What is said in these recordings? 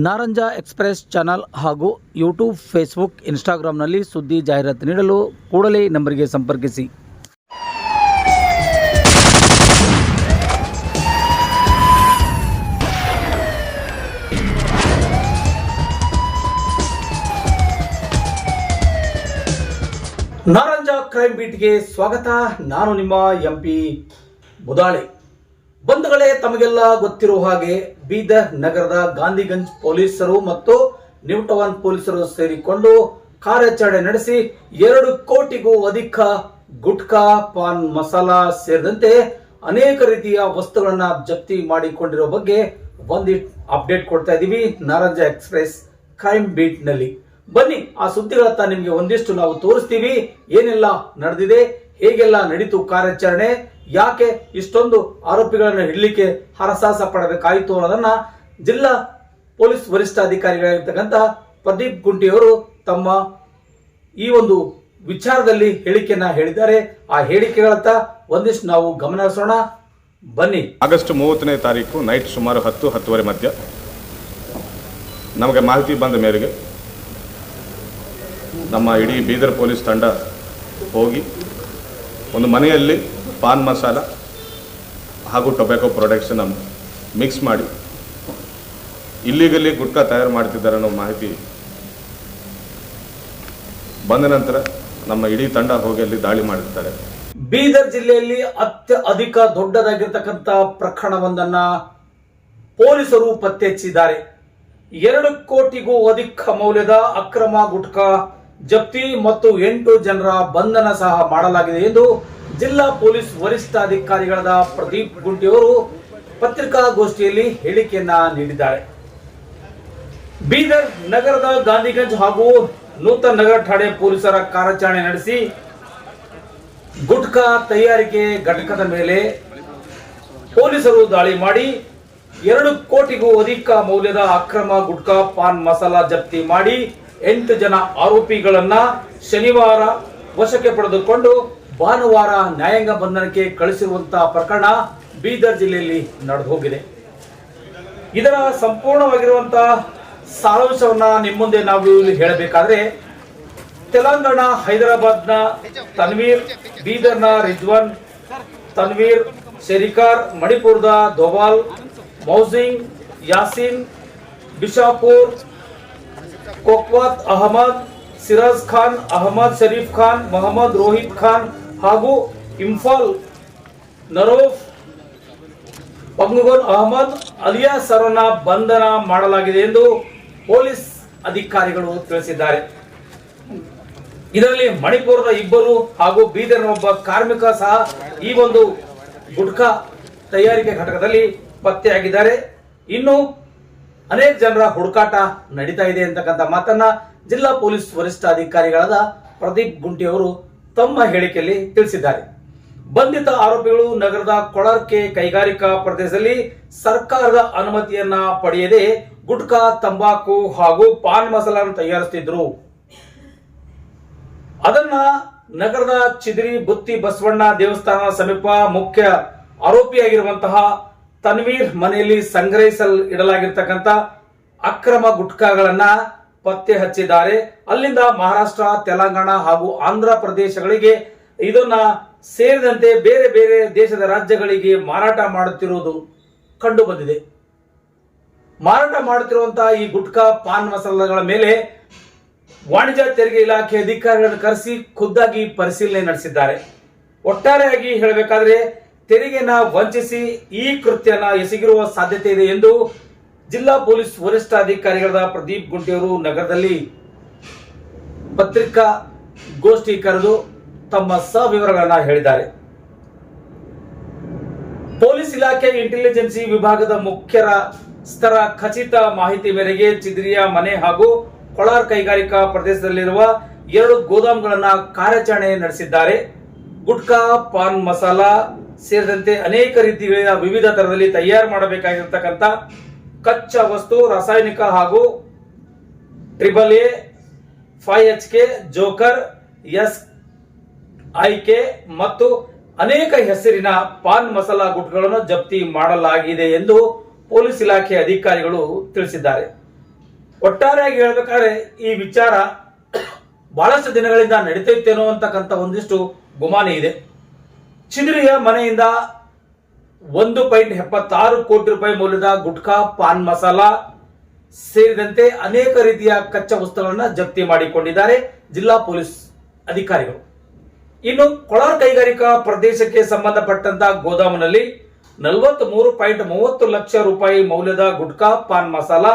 Naranja express channel ಹಾಗೂ YouTube, Facebook, ಇನ್‌ಸ್ಟಾಗ್ರಾಂನಲ್ಲಿ ಸುದ್ದಿ ಜಾಹೀರಾತು ನೀಡಲು ಕೂಡಲೇ ನಂಬರಿಗೆ ಸಂಪರ್ಕಿಸಿ. ನಾರಂಜ ಕ್ರೈಮ್ ಬೀಟ್ಗೆ ಸ್ವಾಗತ. ನಾನು ನಿಮ್ಮ ಎಂಪಿ ಬುದಾಳೆ. ಬಂಧುಗಳೇ, ತಮಗೆಲ್ಲ ಗೊತ್ತಿರುವ ಹಾಗೆ ಬೀದರ್ ನಗರದ ಗಾಂಧಿಗಂಜ್ ಪೊಲೀಸರು ಮತ್ತು ನ್ಯೂ ಟೌನ್ ಪೊಲೀಸರು ಸೇರಿಕೊಂಡು ಕಾರ್ಯಾಚರಣೆ ನಡೆಸಿ 2 ಕೋಟಿಗೂ ಅಧಿಕ ಗುಟ್ಕಾ, ಪಾನ್ ಮಸಾಲಾ ಸೇರಿದಂತೆ ಅನೇಕ ರೀತಿಯ ವಸ್ತುಗಳನ್ನ ಜಪ್ತಿ ಮಾಡಿಕೊಂಡಿರೋ ಬಗ್ಗೆ ಒಂದಿಷ್ಟು ಅಪ್ಡೇಟ್ ಕೊಡ್ತಾ ಇದೀವಿ ನಾರಂಜ ಎಕ್ಸ್‌ಪ್ರೆಸ್ ಕ್ರೈಮ್ ಬೀಟ್ ನಲ್ಲಿ. ಬನ್ನಿ, ಆ ಸುದ್ದಿಗಳತ್ತ ನಿಮಗೆ ಒಂದಿಷ್ಟು ನಾವು ತೋರಿಸ್ತೀವಿ. ಏನೆಲ್ಲ ನಡೆದಿದೆ, ಹೇಗೆಲ್ಲ ನಡೀತು ಕಾರ್ಯಾಚರಣೆ, ಯಾಕೆ ಇಷ್ಟೊಂದು ಆರೋಪಿಗಳನ್ನ ಹಿಡಲಿಕ್ಕೆ ಹರಸಾಹಸ ಪಡಬೇಕಾಯಿತು ಅನ್ನೋದನ್ನ ಜಿಲ್ಲಾ ಪೊಲೀಸ್ ವರಿಷ್ಠಾಧಿಕಾರಿಗಳಾಗಿರ್ತಕ್ಕಂಥ ಪ್ರದೀಪ್ ಗುಂಟಿಯವರು ತಮ್ಮ ಈ ಒಂದು ವಿಚಾರದಲ್ಲಿ ಹೇಳಿಕೆಯನ್ನ ಹೇಳಿದ್ದಾರೆ. ಆ ಹೇಳಿಕೆಗಳತ್ತ ಒಂದಿಷ್ಟು ನಾವು ಗಮನ ಹರಿಸೋಣ. ಬನ್ನಿ. ಆಗಸ್ಟ್ 30ನೇ ತಾರೀಕು ನೈಟ್ ಸುಮಾರು 10-10:30 ಮಧ್ಯ ನಮಗೆ ಮಾಹಿತಿ ಬಂದ ಮೇರೆಗೆ ನಮ್ಮ ಇಡೀ ಬೀದರ್ ಪೊಲೀಸ್ ತಂಡ ಹೋಗಿ ಒಂದು ಮನೆಯಲ್ಲಿ ಪಾನ್ ಮಸಾಲ ಹಾಗೂ ಟೊಬ್ಯಾಕೊ ಪ್ರಾಡಕ್ಟ್ಸನ್ನು ಮಿಕ್ಸ್ ಮಾಡಿ ಇಲ್ಲಿಗಲ್ಲಿ ಗುಟ್ಕಾ ತಯಾರು ಮಾಡ್ತಿದ್ದಾರೆ ಅನ್ನೋ ಮಾಹಿತಿ ಬಂದ ನಂತರ ನಮ್ಮ ಇಡೀ ತಂಡ ಹೋಗಿ ಅಲ್ಲಿ ದಾಳಿ ಮಾಡಿರ್ತಾರೆ. ಬೀದರ್ ಜಿಲ್ಲೆಯಲ್ಲಿ ಅತ್ಯಧಿಕ ದೊಡ್ಡದಾಗಿರ್ತಕ್ಕಂಥ ಪ್ರಕರಣವೊಂದನ್ನ ಪೊಲೀಸರು ಪತ್ತೆ ಹಚ್ಚಿದ್ದಾರೆ. 2 ಕೋಟಿಗೂ ಅಧಿಕ ಮೌಲ್ಯದ ಅಕ್ರಮ ಗುಟ್ಕಾ ಜಪ್ತಿ ಮತ್ತು 8 ಜನರ ಬಂಧನ ಸಹ ಮಾಡಲಾಗಿದೆ ಎಂದು ಜಿಲ್ಲಾ ಪೊಲೀಸ್ ವರಿಷ್ಠಾಧಿಕಾರಿಗಳಾದ ಪ್ರದೀಪ್ ಗುಂಟಿಯವರು ಪತ್ರಿಕಾಗೋಷ್ಠಿಯಲ್ಲಿ ಹೇಳಿಕೆಯನ್ನ ನೀಡಿದ್ದಾರೆ. ಬೀದರ್ ನಗರದ ಗಾಂಧಿಗಂಜ್ ಹಾಗೂ ನೂತನ ನಗರ ಠಾಣೆ ಪೊಲೀಸರ ಕಾರ್ಯಾಚರಣೆ ನಡೆಸಿ ಗುಟ್ಕಾ ತಯಾರಿಕೆ ಘಟಕದ ಮೇಲೆ ಪೊಲೀಸರು ದಾಳಿ ಮಾಡಿ 2 ಕೋಟಿಗೂ ಅಧಿಕ ಮೌಲ್ಯದ ಅಕ್ರಮ ಗುಟ್ಕಾ, ಪಾನ್ ಮಸಾಲಾ ಜಪ್ತಿ ಮಾಡಿ 8 ಜನ ಆರೋಪಿಗಳನ್ನ ಶನಿವಾರ ವಶಕ್ಕೆ ಪಡೆದುಕೊಂಡು ಭಾನುವಾರ ನ್ಯಾಯಾಂಗ ಬಂಧನಕ್ಕೆ ಕಳಿಸಿರುವಂತಹ ಪ್ರಕರಣ ಬೀದರ್ ಜಿಲ್ಲೆಯಲ್ಲಿ ನಡೆದು ಹೋಗಿದೆ. ಇದರ ಸಂಪೂರ್ಣವಾಗಿರುವಂತಹ ಸಾರಾಂಶವನ್ನ ನಿಮ್ಮ ಮುಂದೆ ನಾವು ಇಲ್ಲಿ ಹೇಳಬೇಕಾದ್ರೆ, ತೆಲಂಗಾಣ ಹೈದರಾಬಾದ್ನ ತನ್ವೀರ್, ಬೀದರ್ನ ರಿಜ್ವಾನ್, ತನ್ವೀರ್ ಶೆರಿಕಾರ್, ಮಣಿಪುರದ ದೋಬಾಲ್, ಮೌಸಿಂಗ್, ಯಾಸಿನ್, ಬಿಶಾಪುರ್, ಕೊಕ್ವಾತ್ ಅಹಮದ್, ಸಿರಾಜ್ ಖಾನ್, ಅಹಮದ್ ಶರೀಫ್ ಖಾನ್, ಮೊಹಮ್ಮದ್ ರೋಹಿತ್ ಖಾನ್ ಹಾಗೂ ಇಂಫಾಲ್ ನರೋಫ್ ಪಂಗುಗೋನ್ ಅಹಮದ್ ಅಲಿಯಾಸ್ ಅವರನ್ನ ಬಂಧನ ಮಾಡಲಾಗಿದೆ ಎಂದು ಪೊಲೀಸ್ ಅಧಿಕಾರಿಗಳು ತಿಳಿಸಿದ್ದಾರೆ. ಇದರಲ್ಲಿ ಮಣಿಪುರದ 2 ಹಾಗೂ ಬೀದರ್ನ ಒಬ್ಬ ಕಾರ್ಮಿಕ ಸಹ ಈ ಒಂದು ಗುಟ್ಕಾ ತಯಾರಿಕೆ ಘಟಕದಲ್ಲಿ ಪತ್ತೆಯಾಗಿದ್ದಾರೆ. ಇನ್ನು ಅನೇಕ ಜನರ ಹುಡುಕಾಟ ನಡೀತಾ ಇದೆ ಅಂತಕ್ಕಂಥ ಮಾತನ್ನ ಜಿಲ್ಲಾ ಪೊಲೀಸ್ ವರಿಷ್ಠಾಧಿಕಾರಿಗಳಾದ ಪ್ರದೀಪ್ ಗುಂಟಿಯವರು ತಮ್ಮ ಹೇಳಿಕೆಯಲ್ಲಿ ತಿಳಿಸಿದ್ದಾರೆ. ಬಂಧಿತ ಆರೋಪಿಗಳು ನಗರದ ಕೊಳರ್ಕೆ ಕೈಗಾರಿಕಾ ಪ್ರದೇಶದಲ್ಲಿ ಸರ್ಕಾರದ ಅನುಮತಿಯನ್ನ ಪಡೆಯದೆ ಗುಟ್ಕಾ, ತಂಬಾಕು ಹಾಗೂ ಪಾನ್ ಮಸಾಲ ತಯಾರಿಸುತ್ತಿದ್ರು. ಅದನ್ನ ನಗರದ ಚಿದ್ರಿ ಬುತ್ತಿ ಬಸವಣ್ಣ ದೇವಸ್ಥಾನ ಸಮೀಪ ಮುಖ್ಯ ಆರೋಪಿಯಾಗಿರುವಂತಹ ತನ್ವೀರ್ ಮನೆಯಲ್ಲಿ ಇಡಲಾಗಿರ್ತಕ್ಕಂಥ ಅಕ್ರಮ ಗುಟ್ಕಾಗಳನ್ನ ಪತ್ತೆ ಹಚ್ಚಿದ್ದಾರೆ. ಅಲ್ಲಿಂದ ಮಹಾರಾಷ್ಟ್ರ, ತೆಲಂಗಾಣ ಹಾಗೂ ಆಂಧ್ರ ಪ್ರದೇಶಗಳಿಗೆ ಇದನ್ನ ಸೇರಿದಂತೆ ಬೇರೆ ಬೇರೆ ದೇಶದ ರಾಜ್ಯಗಳಿಗೆ ಮಾರಾಟ ಮಾಡುತ್ತಿರುವುದು ಕಂಡು ಬಂದಿದೆ. ಮಾರಾಟ ಮಾಡುತ್ತಿರುವಂತಹ ಈ ಗುಟ್ಕಾ, ಪಾನ್ ಮಸಾಲಗಳ ಮೇಲೆ ವಾಣಿಜ್ಯ ತೆರಿಗೆ ಇಲಾಖೆ ಅಧಿಕಾರಿಗಳನ್ನು ಕರೆಸಿ ಖುದ್ದಾಗಿ ಪರಿಶೀಲನೆ ನಡೆಸಿದ್ದಾರೆ. ಒಟ್ಟಾರೆಯಾಗಿ ಹೇಳಬೇಕಾದ್ರೆ ತೆರಿಗೆನ ವಂಚಿಸಿ ಈ ಕೃತ್ಯನ ಎಸಗಿರುವ ಸಾಧ್ಯತೆ ಇದೆ ಎಂದು ಜಿಲ್ಲಾ ಪೊಲೀಸ್ ವರಿಷ್ಠಾಧಿಕಾರಿಗಳಾದ ಪ್ರದೀಪ್ ಗುಂಟಿಯವರು ನಗರದಲ್ಲಿ ಪತ್ರಿಕಾ ಗೋಷ್ಠಿ ಕರೆದು ತಮ್ಮ ಸವಿವರಗಳನ್ನ ಹೇಳಿದ್ದಾರೆ. ಪೊಲೀಸ್ ಇಲಾಖೆ ಇಂಟೆಲಿಜೆನ್ಸಿ ವಿಭಾಗದ ಮುಖ್ಯರ ಸ್ತರ ಖಚಿತ ಮಾಹಿತಿ ಮೇರೆಗೆ ಚಿದ್ರಿಯ ಮನೆ ಹಾಗೂ ಕೊಳಾರ್ ಕೈಗಾರಿಕಾ ಪ್ರದೇಶದಲ್ಲಿರುವ 2 ಗೋದಾಮುಗಳನ್ನ ಕಾರ್ಯಾಚರಣೆ ನಡೆಸಿದ್ದಾರೆ. ಗುಟ್ಕಾ, ಪಾನ್ ಮಸಾಲಾ ಸೇರಿದಂತೆ ಅನೇಕ ರೀತಿಯ ವಿವಿಧ ತರದಲ್ಲಿ ತಯಾರು ಮಾಡಬೇಕಾಗಿರತಕ್ಕಂಥ ಕಚ್ಚಾ ವಸ್ತು, ರಾಸಾಯನಿಕ ಹಾಗೂ AAA, 5HK, ಜೋಕರ್, SIK ಮತ್ತು ಅನೇಕ ಹೆಸರಿನ ಪಾನ್ ಮಸಾಲಾ ಗುಟ್ಗಳನ್ನು ಜಪ್ತಿ ಮಾಡಲಾಗಿದೆ ಎಂದು ಪೊಲೀಸ್ ಇಲಾಖೆ ಅಧಿಕಾರಿಗಳು ತಿಳಿಸಿದ್ದಾರೆ. ಒಟ್ಟಾರೆಯಾಗಿ ಹೇಳ್ಬೇಕಾದ್ರೆ ಈ ವಿಚಾರ ಬಹಳಷ್ಟು ದಿನಗಳಿಂದ ನಡೀತೈತೇನೋ ಅಂತಕ್ಕಂಥ ಒಂದಿಷ್ಟು ಗುಮಾನಿ ಇದೆ. ಚಿದ್ರಿಯ ಮನೆಯಿಂದ 1.76 ಕೋಟಿ ರೂಪಾಯಿ ಮೌಲ್ಯದ ಗುಟ್ಕಾ, ಪಾನ್ ಮಸಾಲ ಸೇರಿದಂತೆ ಅನೇಕ ರೀತಿಯ ಕಚ್ಚಾ ವಸ್ತುಗಳನ್ನು ಜಪ್ತಿ ಮಾಡಿಕೊಂಡಿದ್ದಾರೆ ಜಿಲ್ಲಾ ಪೊಲೀಸ್ ಅಧಿಕಾರಿಗಳು. ಇನ್ನು ಕೊಳಾರ್ ಕೈಗಾರಿಕಾ ಪ್ರದೇಶಕ್ಕೆ ಸಂಬಂಧಪಟ್ಟಂತ ಗೋದಾಮಿನಲ್ಲಿ 43.30 ಲಕ್ಷ ರೂಪಾಯಿ ಮೌಲ್ಯದ ಗುಟ್ಕಾ, ಪಾನ್ ಮಸಾಲ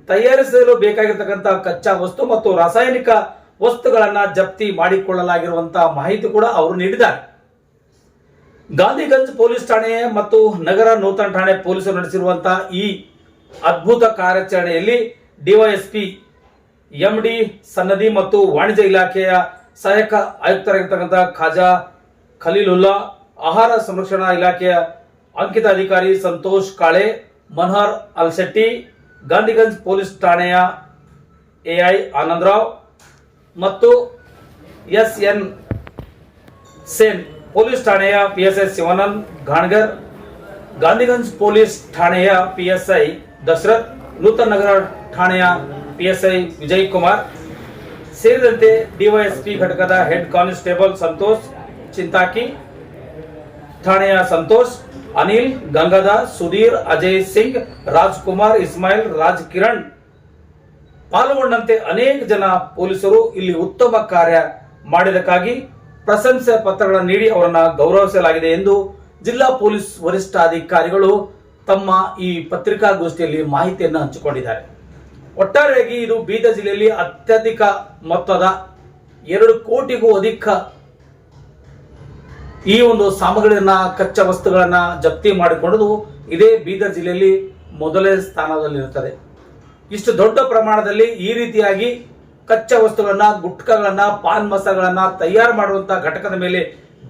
ತಯಾರಿಸಲು ಬೇಕಾಗಿರತಕ್ಕಂಥ ಕಚ್ಚಾ ವಸ್ತು ಮತ್ತು ರಾಸಾಯನಿಕ ವಸ್ತುಗಳನ್ನ ಜಪ್ತಿ ಮಾಡಿಕೊಳ್ಳಲಾಗಿರುವಂತಹ ಮಾಹಿತಿ ಕೂಡ ಅವರು ನೀಡಿದ್ದಾರೆ. ಗಾಂಧಿಗಂಜ್ ಪೊಲೀಸ್ ಠಾಣೆ ಮತ್ತು ನಗರ ನೂತನ ಠಾಣೆ ಪೊಲೀಸರು ನಡೆಸಿರುವಂತಹ ಈ ಅದ್ಭುತ ಕಾರ್ಯಾಚರಣೆಯಲ್ಲಿ ಡಿವೈಎಸ್ಪಿ ಎಂಡಿ ಸನ್ನದಿ ಮತ್ತು ವಾಣಿಜ್ಯ ಇಲಾಖೆಯ ಸಹಾಯಕ ಆಯುಕ್ತರಾಗಿರ್ತಕ್ಕಂಥ ಖಾಜಾ ಖಲೀಲುಲ್ಲಾ, ಆಹಾರ ಸಂರಕ್ಷಣಾ ಇಲಾಖೆಯ ಅಂಕಿತ ಅಧಿಕಾರಿ ಸಂತೋಷ್ ಕಾಳೆ, ಮನ್ಹರ್ ಅಲ್ಶೆಟ್ಟಿ, ಗಾಂಧಿಗಂಜ್ ಪೊಲೀಸ್ ಠಾಣೆಯ ಎಐ ಆನಂದರಾವ್ ಮತ್ತು ಎಸ್ಎನ್ ಸೇನ್, ಪೊಲೀಸ್ ಠಾಣೆಯ ಪಿಎಸ್ಐ ಶಿವಾನಂದ್ ಘಾಣ್ಗರ್, ಗಾಂಧಿಗಂಜ್ ಪೊಲೀಸ್ ಠಾಣೆಯ ಪಿಎಸ್ಐ ದಶರಥ್, ನೂತನ ನಗರ ಠಾಣೆಯ ಪಿಎಸ್ಐ ವಿಜಯ್ ಕುಮಾರ್ ಸೇರಿದಂತೆ ಡಿವೈಎಸ್ಪಿ ಘಟಕದ ಹೆಡ್ ಕಾನ್ಸ್ಟೇಬಲ್ ಸಂತೋಷ್ ಚಿಂತಾಕಿ, ಠಾಣೆಯ ಸಂತೋಷ್, ಅನಿಲ್, ಗಂಗಾಧರ್, ಸುಧೀರ್, ಅಜಯ್ ಸಿಂಗ್, ರಾಜ್ಕುಮಾರ್, ಇಸ್ಮಾಯಿಲ್, ರಾಜ್ ಕಿರಣ್ ಪಾಲ್ಗೊಂಡಂತೆ ಅನೇಕ ಜನ ಪೊಲೀಸರು ಇಲ್ಲಿ ಉತ್ತಮ ಕಾರ್ಯ ಮಾಡಿದಕ್ಕಾಗಿ ಪ್ರಶಂಸೆ ಪತ್ರಗಳನ್ನು ನೀಡಿ ಅವರನ್ನ ಗೌರವಿಸಲಾಗಿದೆ ಎಂದು ಜಿಲ್ಲಾ ಪೊಲೀಸ್ ವರಿಷ್ಠಾಧಿಕಾರಿಗಳು ತಮ್ಮ ಈ ಪತ್ರಿಕಾಗೋಷ್ಠಿಯಲ್ಲಿ ಮಾಹಿತಿಯನ್ನು ಹಂಚಿಕೊಂಡಿದ್ದಾರೆ. ಒಟ್ಟಾರೆಯಾಗಿ ಇದು ಬೀದರ್ ಜಿಲ್ಲೆಯಲ್ಲಿ ಅತ್ಯಧಿಕ ಮೊತ್ತದ 2 ಕೋಟಿಗೂ ಅಧಿಕ ಈ ಒಂದು ಸಾಮಗ್ರಿಗಳನ್ನ, ಕಚ್ಚಾ ವಸ್ತುಗಳನ್ನ ಜಪ್ತಿ ಮಾಡಿಕೊಳ್ಳುವುದು ಇದೇ ಬೀದರ್ ಜಿಲ್ಲೆಯಲ್ಲಿ ಮೊದಲನೇ ಸ್ಥಾನದಲ್ಲಿರುತ್ತದೆ. ಇಷ್ಟು ದೊಡ್ಡ ಪ್ರಮಾಣದಲ್ಲಿ ಈ ರೀತಿಯಾಗಿ ಕಚ್ಚಾ ವಸ್ತುಗಳನ್ನ, ಗುಟ್ಕಗಳನ್ನ, ಪಾನ್ ಮಸಾಲಗಳನ್ನ ತಯಾರು ಮಾಡುವಂತಹ ಘಟಕದ ಮೇಲೆ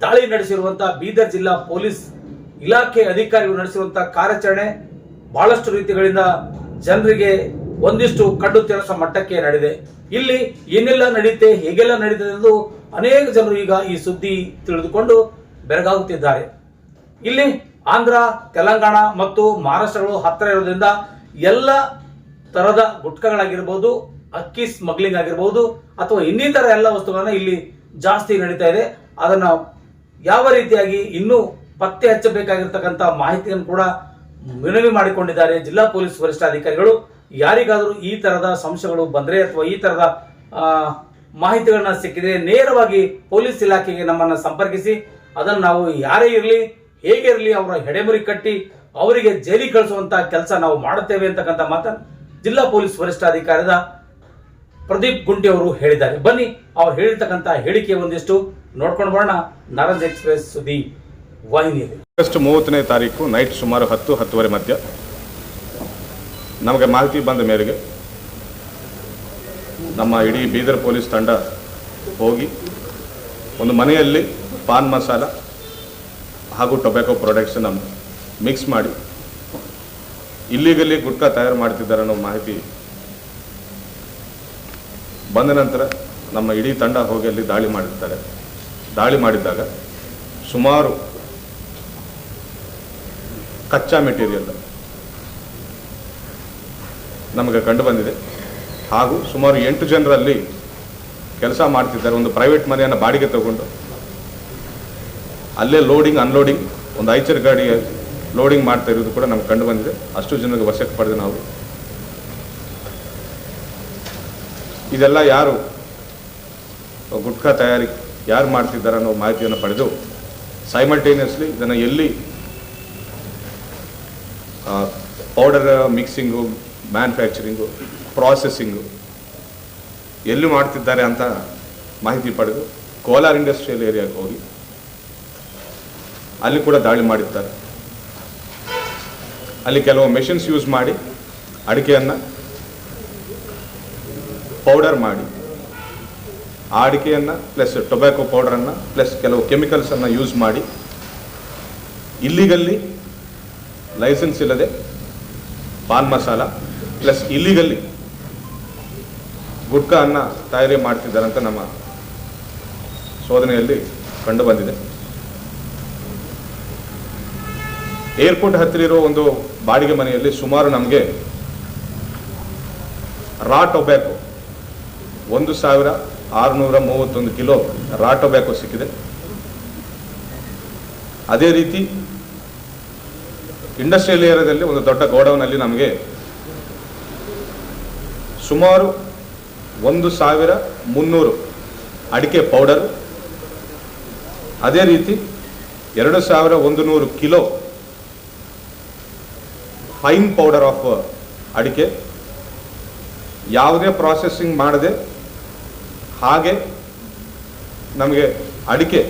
ದಾಳಿ ನಡೆಸಿರುವಂತಹ ಬೀದರ್ ಜಿಲ್ಲಾ ಪೊಲೀಸ್ ಇಲಾಖೆ ಅಧಿಕಾರಿಗಳು ನಡೆಸಿರುವಂತಹ ಕಾರ್ಯಾಚರಣೆ ಬಹಳಷ್ಟು ರೀತಿಗಳಿಂದ ಜನರಿಗೆ ಒಂದಿಷ್ಟು ಕಡ್ಡು ತೆರಸ ಮಟ್ಟಕ್ಕೆ ನಡೆದಿದೆ. ಇಲ್ಲಿ ಏನೆಲ್ಲ ನಡೆಯುತ್ತೆ, ಹೇಗೆಲ್ಲ ನಡೀತದೆ ಎಂದು ಅನೇಕ ಜನರು ಈಗ ಈ ಸುದ್ದಿ ತಿಳಿದುಕೊಂಡು ಬೆರಗಾಗುತ್ತಿದ್ದಾರೆ. ಇಲ್ಲಿ ಆಂಧ್ರ, ತೆಲಂಗಾಣ ಮತ್ತು ಮಹಾರಾಷ್ಟ್ರಗಳು ಹತ್ತಿರ ಇರೋದ್ರಿಂದ ಎಲ್ಲ ತರದ ಗುಟ್ಕಗಳಾಗಿರ್ಬೋದು, ಅಕ್ಕಿ ಸ್ಮಗ್ಲಿಂಗ್ ಆಗಿರ್ಬೋದು ಅಥವಾ ಇನ್ನಿತರ ಎಲ್ಲ ವಸ್ತುಗಳನ್ನ ಇಲ್ಲಿ ಜಾಸ್ತಿ ನಡೀತಾ ಇದೆ. ಅದನ್ನ ಯಾವ ರೀತಿಯಾಗಿ ಇನ್ನೂ ಪತ್ತೆ ಹಚ್ಚಬೇಕಾಗಿರ್ತಕ್ಕಂಥ ಮಾಹಿತಿಯನ್ನು ಕೂಡ ಮನವಿ ಮಾಡಿಕೊಂಡಿದ್ದಾರೆ ಜಿಲ್ಲಾ ಪೊಲೀಸ್ ವರಿಷ್ಠಾಧಿಕಾರಿಗಳು. ಯಾರಿಗಾದರೂ ಈ ತರದ ಸಂಶಯಗಳು ಬಂದ್ರೆ ಅಥವಾ ಈ ತರದ ಮಾಹಿತಿಗಳನ್ನ ಸಿಕ್ಕಿದ್ರೆ ನೇರವಾಗಿ ಪೊಲೀಸ್ ಇಲಾಖೆಗೆ ನಮ್ಮನ್ನ ಸಂಪರ್ಕಿಸಿ ಅದನ್ನು ನಾವು ಯಾರೇ ಇರಲಿ, ಹೇಗೆ ಇರಲಿ, ಅವರ ಹೆಡೆಮುರಿ ಕಟ್ಟಿ ಅವರಿಗೆ ಜೈಲಿಗೆ ಕಳಿಸುವಂತಹ ಕೆಲಸ ನಾವು ಮಾಡುತ್ತೇವೆ ಅಂತಕ್ಕಂಥ ಮಾತನ್ನು ಜಿಲ್ಲಾ ಪೊಲೀಸ್ ವರಿಷ್ಠಾಧಿಕಾರಿದ ಪ್ರದೀಪ್ ಗುಂಟಿ ಅವರು ಹೇಳಿದ್ದಾರೆ. ಬನ್ನಿ ಅವ್ರು ಹೇಳಿರ್ತಕ್ಕಂಥ ಹೇಳಿಕೆ ಒಂದಿಷ್ಟು ನೋಡ್ಕೊಂಡು ಬರೋಣ ನಾರಂಜ್ ಎಕ್ಸ್ಪ್ರೆಸ್ ಸುದ್ದಿ ವಾಹಿನಿಯಲ್ಲಿ. ಆಗಸ್ಟ್ 30ನೇ ತಾರೀಕು ನೈಟ್ ಸುಮಾರು 10-10:30 ಮಧ್ಯ ನಮಗೆ ಮಾಹಿತಿ ಬಂದ ಮೇರೆಗೆ ನಮ್ಮ ಇಡೀ ಬೀದರ್ ಪೊಲೀಸ್ ತಂಡ ಹೋಗಿ ಒಂದು ಮನೆಯಲ್ಲಿ ಪಾನ್ ಮಸಾಲ ಹಾಗೂ ಟೊಬ್ಯಾಕೊ ಪ್ರಾಡಕ್ಟ್ಸನ್ನು ಮಿಕ್ಸ್ ಮಾಡಿ ಇಲ್ಲಿಗಲ್ಲಿ ಗುಟ್ಕಾ ತಯಾರು ಮಾಡ್ತಿದ್ದಾರೆ ಅನ್ನೋ ಮಾಹಿತಿ ಬಂದ ನಂತರ ನಮ್ಮ ಇಡೀ ತಂಡ ಹೋಗಿ ಅಲ್ಲಿ ದಾಳಿ ಮಾಡಿರ್ತಾರೆ. ದಾಳಿ ಮಾಡಿದ್ದಾಗ ಸುಮಾರು ಕಚ್ಚಾ ಮೆಟೀರಿಯಲ್ ನಮಗೆ ಕಂಡು ಬಂದಿದೆ. ಹಾಗೂ ಸುಮಾರು 8 ಜನರಲ್ಲಿ ಕೆಲಸ ಮಾಡ್ತಿದ್ದಾರೆ. ಒಂದು ಪ್ರೈವೇಟ್ ಮನೆಯನ್ನು ಬಾಡಿಗೆ ತಗೊಂಡು ಅಲ್ಲೇ ಲೋಡಿಂಗ್ ಅನ್ಲೋಡಿಂಗ್ ಒಂದು ಐಚರ್ ಗಾಡಿ ಲೋಡಿಂಗ್ ಮಾಡ್ತಾ ಇರೋದು ಕೂಡ ನಮ್ಗೆ ಕಂಡು ಬಂದಿದೆ. ಅಷ್ಟು ಜನರಿಗೆ ವಶಕ್ಕೆ ಪಡೆದು ನಾವು ಇದೆಲ್ಲ ಯಾರು ಗುಟ್ಕಾ ತಯಾರಿ ಯಾರು ಮಾಡ್ತಿದ್ದಾರೆ ಅನ್ನೋ ಮಾಹಿತಿಯನ್ನು ಪಡೆದು ಸೈಮಲ್ಟೇನಿಯಸ್ಲಿ ಇದನ್ನು ಎಲ್ಲಿ ಪೌಡರ್ ಮಿಕ್ಸಿಂಗು, ಮ್ಯಾನುಫ್ಯಾಕ್ಚರಿಂಗು, ಪ್ರಾಸೆಸ್ಸಿಂಗು ಎಲ್ಲಿ ಮಾಡ್ತಿದ್ದಾರೆ ಅಂತ ಮಾಹಿತಿ ಪಡೆದು ಕೋಲಾರ್ ಇಂಡಸ್ಟ್ರಿಯಲ್ ಏರಿಯಾಗೆ ಹೋಗಿ ಅಲ್ಲಿ ಕೂಡ ದಾಳಿ ಮಾಡಿರ್ತಾರೆ. ಅಲ್ಲಿ ಕೆಲವು ಮೆಷಿನ್ಸ್ ಯೂಸ್ ಮಾಡಿ ಅಡಿಕೆಯನ್ನು ಪೌಡರ್ ಮಾಡಿ ಆ ಅಡಿಕೆಯನ್ನು ಪ್ಲಸ್ ಟೊಬ್ಯಾಕೊ ಪೌಡರನ್ನು ಪ್ಲಸ್ ಕೆಲವು ಕೆಮಿಕಲ್ಸನ್ನು ಯೂಸ್ ಮಾಡಿ ಇಲ್ಲಿಗಲ್ಲಿ ಲೈಸೆನ್ಸ್ ಇಲ್ಲದೆ ಪಾನ್ ಮಸಾಲ ಪ್ಲಸ್ ಇಲ್ಲಿಗಲ್ಲಿ ಗುಟ್ಕಾವನ್ನು ತಯಾರಿ ಮಾಡ್ತಿದ್ದಾರೆ ಅಂತ ನಮ್ಮ ಶೋಧನೆಯಲ್ಲಿ ಕಂಡು ಬಂದಿದೆ. ಏರ್ಪೋರ್ಟ್ ಹತ್ತಿರ ಇರೋ ಒಂದು ಬಾಡಿಗೆ ಮನೆಯಲ್ಲಿ ಸುಮಾರು ನಮಗೆ ರಾ ಟೊಬ್ಯಾಕೊ 1631 ಕಿಲೋ ರಾ ಟೊಬ್ಯಾಕೊ ಸಿಕ್ಕಿದೆ. ಅದೇ ರೀತಿ ಇಂಡಸ್ಟ್ರಿಯಲ್ ಏರಿಯಾದಲ್ಲಿ ಒಂದು ದೊಡ್ಡ ಗೋಡೌನಲ್ಲಿ ನಮಗೆ ಸುಮಾರು 1300 ಅಡಿಕೆ ಪೌಡರ್, ಅದೇ ರೀತಿ 2100 ಕಿಲೋ ಫೈನ್ ಪೌಡರ್ ಆಫ್ ಅಡಿಕೆ, ಯಾವುದೇ ಪ್ರಾಸೆಸಿಂಗ್ ಮಾಡದೆ ಹಾಗೆ ನಮಗೆ ಅಡಿಕೆ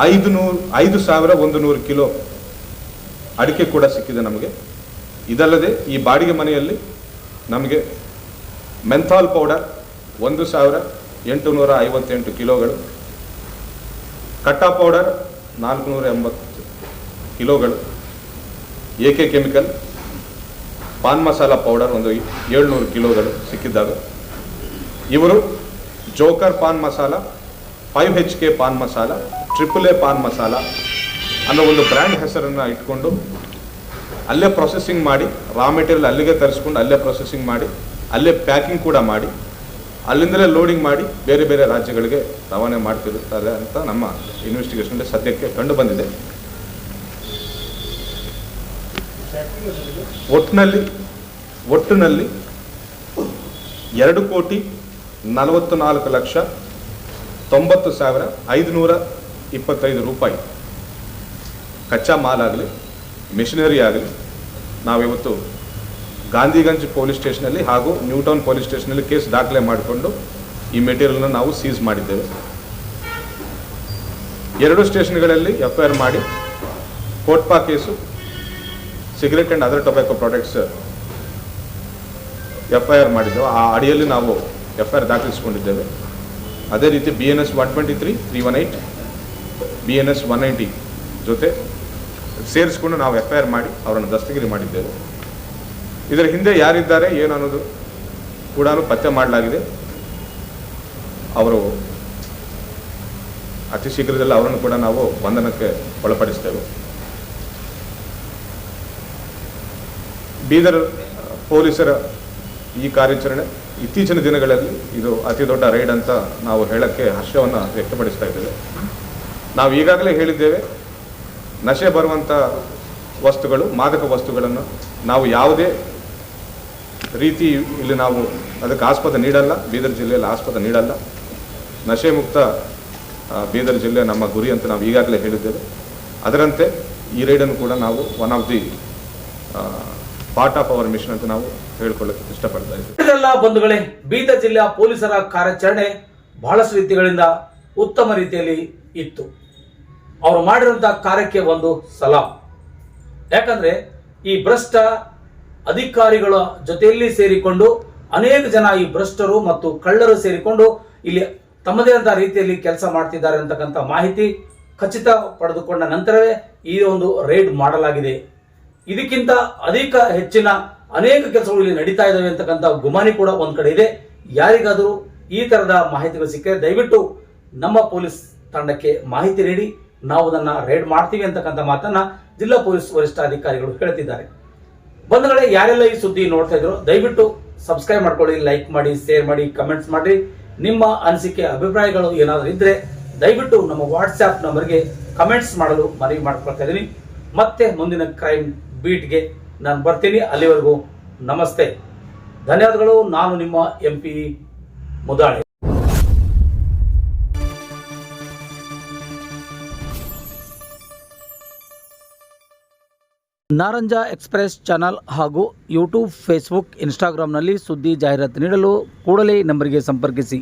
5100 ಕಿಲೋ ಅಡಿಕೆ ಕೂಡ ಸಿಕ್ಕಿದೆ ನಮಗೆ. ಇದಲ್ಲದೆ ಈ ಬಾಡಿಗೆ ಮನೆಯಲ್ಲಿ ನಮಗೆ ಮೆಂಥಾಲ್ ಪೌಡರ್ 1858 ಕಿಲೋಗಳು, ಕಟ್ಟಾ ಪೌಡರ್ 480 ಕಿಲೋಗಳು, AK chemical pan masala powder 700 ಕಿಲೋಗಳು ಸಿಕ್ಕಿದ್ದಾವೆ. ಇವರು joker pan masala, 5HK pan masala, AAA pan masala ಅನ್ನೋ ಒಂದು ಬ್ರ್ಯಾಂಡ್ ಹೆಸರನ್ನು ಇಟ್ಕೊಂಡು ಅಲ್ಲೇ ಪ್ರೊಸೆಸಿಂಗ್ ಮಾಡಿ, ರಾ ಮೆಟೀರಿಯಲ್ ಅಲ್ಲಿಗೆ ತರಿಸ್ಕೊಂಡು ಅಲ್ಲೇ ಪ್ರೊಸೆಸಿಂಗ್ ಮಾಡಿ, ಅಲ್ಲೇ ಪ್ಯಾಕಿಂಗ್ ಕೂಡ ಮಾಡಿ, ಅಲ್ಲಿಂದಲೇ ಲೋಡಿಂಗ್ ಮಾಡಿ ಬೇರೆ ಬೇರೆ ರಾಜ್ಯಗಳಿಗೆ ರವಾನೆ ಮಾಡ್ತಿರುತ್ತಾರೆ ಅಂತ ನಮ್ಮ ಇನ್ವೆಸ್ಟಿಗೇಷನ್ ಸದ್ಯಕ್ಕೆ ಕಂಡು ಬಂದಿದೆ. ಒಟ್ಟಿನಲ್ಲಿ 2,44,90,525 ರೂಪಾಯಿ ಕಚ್ಚಾ ಮಾಲ್ ಆಗಲಿ, ಮಿಷನರಿ ಆಗಲಿ ನಾವಿವತ್ತು ಗಾಂಧಿಗಂಜ್ ಪೊಲೀಸ್ ಸ್ಟೇಷನಲ್ಲಿ ಹಾಗೂ ನ್ಯೂಟೌನ್ ಪೊಲೀಸ್ ಸ್ಟೇಷನಲ್ಲಿ ಕೇಸ್ ದಾಖಲೆ ಮಾಡಿಕೊಂಡು ಈ ಮೆಟೀರಿಯಲ್ನ ನಾವು ಸೀಸ್ ಮಾಡಿದ್ದೇವೆ. 2 ಸ್ಟೇಷನ್ಗಳಲ್ಲಿ FIR ಮಾಡಿ COTPA case, cigarette and other tobacco products FIR ಮಾಡಿದ್ದೆವು. ಆ ಅಡಿಯಲ್ಲಿ ನಾವು FIR ದಾಖಲಿಸಿಕೊಂಡಿದ್ದೇವೆ. ಅದೇ ರೀತಿ BNS 123, 318, BNS 190 ಜೊತೆ ಸೇರಿಸ್ಕೊಂಡು ನಾವು FIR ಮಾಡಿ ಅವರನ್ನು ದಸ್ತಗಿರಿ ಮಾಡಿದ್ದೇವೆ. ಇದರ ಹಿಂದೆ ಯಾರಿದ್ದಾರೆ ಏನು ಅನ್ನೋದು ಕೂಡ ಪತ್ತೆ ಮಾಡಲಾಗಿದೆ. ಅವರು ಅತಿ ಶೀಘ್ರದಲ್ಲಿ ಅವರನ್ನು ಕೂಡ ನಾವು ಬಂಧನಕ್ಕೆ ಒಳಪಡಿಸ್ತೇವೆ. ಬೀದರ್ ಪೊಲೀಸರ ಈ ಕಾರ್ಯಾಚರಣೆ ಇತ್ತೀಚಿನ ದಿನಗಳಲ್ಲಿ ಇದು ಅತಿ ದೊಡ್ಡ ರೈಡ್ ಅಂತ ನಾವು ಹೇಳಕ್ಕೆ ಹರ್ಷವನ್ನು ವ್ಯಕ್ತಪಡಿಸ್ತಾ ಇದ್ದೇವೆ. ನಾವು ಈಗಾಗಲೇ ಹೇಳಿದ್ದೇವೆ, ನಶೆ ಬರುವಂಥ ವಸ್ತುಗಳು, ಮಾದಕ ವಸ್ತುಗಳನ್ನು ನಾವು ಯಾವುದೇ ರೀತಿ ಇಲ್ಲಿ ನಾವು ಅದಕ್ಕೆ ಆಸ್ಪದ ನೀಡಲ್ಲ. ಬೀದರ್ ಜಿಲ್ಲೆಯಲ್ಲಿ ಆಸ್ಪದ ನೀಡಲ್ಲ. ನಶೆ ಮುಕ್ತ ಬೀದರ್ ಜಿಲ್ಲೆ ನಮ್ಮ ಗುರಿ ಅಂತ ನಾವು ಈಗಾಗಲೇ ಹೇಳಿದ್ದೇವೆ. ಅದರಂತೆ ಈ ರೈಡನ್ನು ಕೂಡ ನಾವು one of the part of our mission ಅಂತ ನಾವು ಹೇಳ್ಕೊಳ್ಳೋಕೆ ಇಷ್ಟಪಡ್ತಾ ಇದ್ದೀವಿ. ಇದೆಲ್ಲ ಬಂಧುಗಳೇ, ಬೀದರ್ ಜಿಲ್ಲೆಯ ಪೊಲೀಸರ ಕಾರ್ಯಾಚರಣೆ ಬಹಳಷ್ಟು ರೀತಿಗಳಿಂದ ಉತ್ತಮ ರೀತಿಯಲ್ಲಿ ಇತ್ತು. ಅವರು ಮಾಡಿರುವಂತಹ ಕಾರ್ಯಕ್ಕೆ ಒಂದು ಸಲಾಂ. ಯಾಕಂದ್ರೆ ಈ ಭ್ರಷ್ಟ ಅಧಿಕಾರಿಗಳ ಜೊತೆಯಲ್ಲಿ ಸೇರಿಕೊಂಡು ಅನೇಕ ಜನ ಈ ಭ್ರಷ್ಟರು ಮತ್ತು ಕಳ್ಳರು ಸೇರಿಕೊಂಡು ಇಲ್ಲಿ ತಮ್ಮದೇ ಆದ ರೀತಿಯಲ್ಲಿ ಕೆಲಸ ಮಾಡ್ತಿದ್ದಾರೆ ಅಂತಕ್ಕಂಥ ಮಾಹಿತಿ ಖಚಿತ ಪಡೆದುಕೊಂಡ ನಂತರವೇ ಈ ಒಂದು ರೈಡ್ ಮಾಡಲಾಗಿದೆ. ಇದಕ್ಕಿಂತ ಅಧಿಕ ಹೆಚ್ಚಿನ ಅನೇಕ ಕೆಲಸಗಳು ಇಲ್ಲಿ ನಡೀತಾ ಇದಾವೆ ಅಂತಕ್ಕಂಥ ಗುಮಾನಿ ಕೂಡ ಒಂದ್ ಕಡೆ ಇದೆ. ಯಾರಿಗಾದರೂ ಈ ತರದ ಮಾಹಿತಿಗಳು ಸಿಕ್ಕರೆ ದಯವಿಟ್ಟು ನಮ್ಮ ಪೊಲೀಸ್ ತಂಡಕ್ಕೆ ಮಾಹಿತಿ ನೀಡಿ, ನಾವು ಅದನ್ನ ರೈಡ್ ಮಾಡ್ತೀವಿ ಅಂತಕ್ಕಂಥ ಮಾತನ್ನ ಜಿಲ್ಲಾ ಪೊಲೀಸ್ ವರಿಷ್ಠಾಧಿಕಾರಿಗಳು ಹೇಳ್ತಿದ್ದಾರೆ. ಬಂಧುಗಳೇ, ಯಾರೆಲ್ಲ ಈ ಸುದ್ದಿ ನೋಡ್ತಾ ಇದ್ರು ದಯವಿಟ್ಟು ಸಬ್ಸ್ಕ್ರೈಬ್ ಮಾಡ್ಕೊಳ್ಳಿ, ಲೈಕ್ ಮಾಡಿ, ಶೇರ್ ಮಾಡಿ, ಕಮೆಂಟ್ಸ್ ಮಾಡಿ. ನಿಮ್ಮ ಅನಿಸಿಕೆ ಅಭಿಪ್ರಾಯಗಳು ಏನಾದರೂ ಇದ್ರೆ ದಯವಿಟ್ಟು ನಮ್ಮ ವಾಟ್ಸ್ಆಪ್ ನಂಬರ್ಗೆ ಕಮೆಂಟ್ಸ್ ಮಾಡಲು ಮನವಿ ಮಾಡ್ಕೊಳ್ತಾ ಇದ್ದೀನಿ. ಮತ್ತೆ ಮುಂದಿನ ಕ್ರೈಮ್ ಬೀಟ್ಗೆ ನಾನು ಬರ್ತೀನಿ. ಅಲ್ಲಿವರೆಗೂ ನಮಸ್ತೆ, ಧನ್ಯವಾದಗಳು. ನಾನು ನಿಮ್ಮ MP Mudale. Naranja express channel ಹಾಗೂ ಯೂಟ್ಯೂಬ್, ಫೇಸ್ಬುಕ್, ಇನ್ಸ್ಟಾಗ್ರಾಂನಲ್ಲಿ ಸುದ್ದಿ ಜಾಹೀರಾತು ನೀಡಲು ಕೂಡಲೇ ನಂಬರಿಗೆ ಸಂಪರ್ಕಿಸಿ.